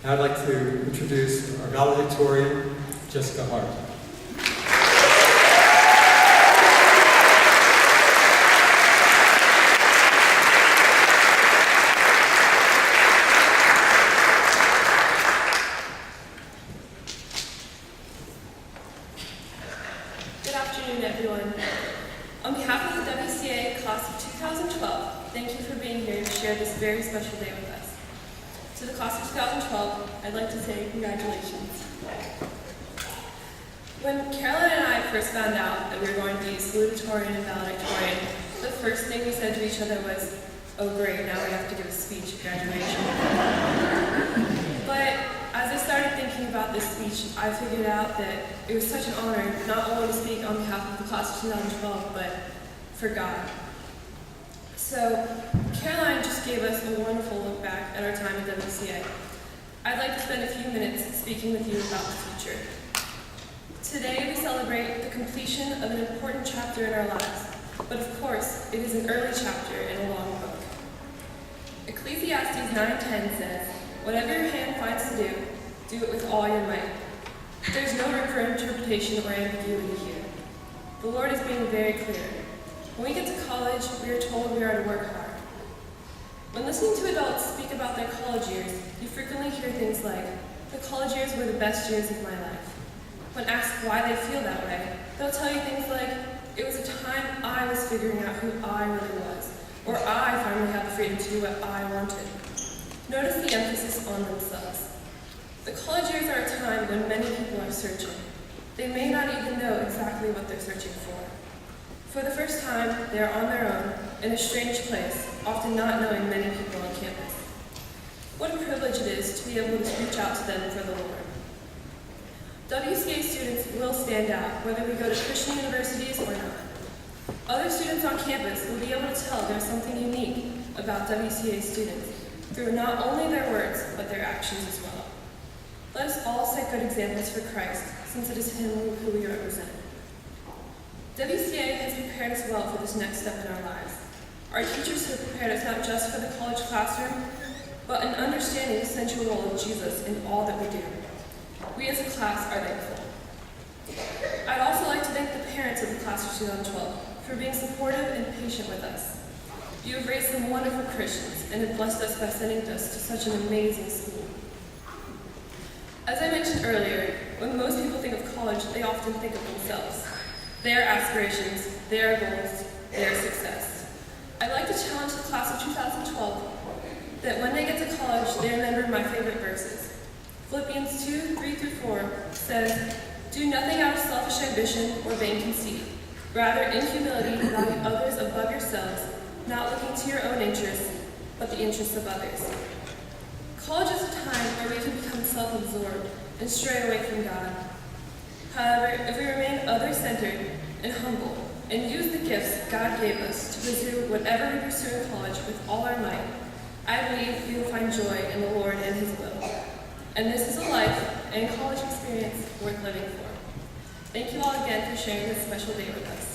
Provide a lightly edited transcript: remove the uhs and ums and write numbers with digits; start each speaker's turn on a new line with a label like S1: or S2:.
S1: And I'd like to introduce our Validictorian, Jessica Hart.
S2: Good afternoon, everyone. On behalf of the WCA class of 2012, thank you for being here to share this very special day with us. To the class of 2012, I'd like to say congratulations. When Caroline and I first found out that we were going to use Validictorian and Validictorian, the first thing we said to each other was, "Oh great, now we have to give a speech at graduation." But as I started thinking about this speech, I figured out that it was such an honor not only to speak on behalf of the class of 2012, but for God. So, Caroline just gave us a wonderful look back at our time at WCA. I'd like to spend a few minutes speaking with you about the future. Today we celebrate the completion of an important chapter in our lives, but of course, it is an early chapter in a long book. Ecclesiastes 9:10 says, "Whatever your hand finds to do, do it with all your might." There's no room for interpretation or ambiguity here. The Lord is being very clear. When we get to college, we are told we are to work hard. When listening to adults speak about their college years, you frequently hear things like, "The college years were the best years of my life." When asked why they feel that way, they'll tell you things like, "It was a time I was figuring out who I really was," or "I finally had the freedom to do what I wanted." Notice the emphasis on themselves. The college years are a time when many people are searching. They may not even know exactly what they're searching for. For the first time, they are on their own, in a strange place, often not knowing many people on campus. What a privilege it is to be able to reach out to them for the Lord. WCA students will stand out, whether we go to Christian universities or not. Other students on campus will be able to tell there's something unique about WCA students through not only their words, but their actions as well. Let us all set good examples for Christ, since it is Him who we represent. WCA has prepared us well for this next step in our lives. Our teachers have prepared us not just for the college classroom, but in understanding the central role of Jesus in all that we do. We as a class are thankful. I'd also like to thank the parents of the class of 2012 for being supportive and patient with us. You have raised some wonderful Christians and have blessed us by sending us to such an amazing school. As I mentioned earlier, when most people think of college, they often think of themselves, their aspirations, their goals, their success. I'd like to challenge the class of 2012 that when they get to college, they remember my favorite verses. Philippians 2:3-4 says, "Do nothing out of selfish ambition or vain conceit. Rather, in humility, value others above yourselves, not looking to your own interests, but the interests of others." College is a time where we can become self-absorbed and stray away from God. However, if we remain other-centered and humble and use the gifts God gave us to pursue whatever we pursue in college with all our might, I believe we will find joy in the Lord and His will. And this is a life and college experience worth living for. Thank you all again for sharing this special day with us.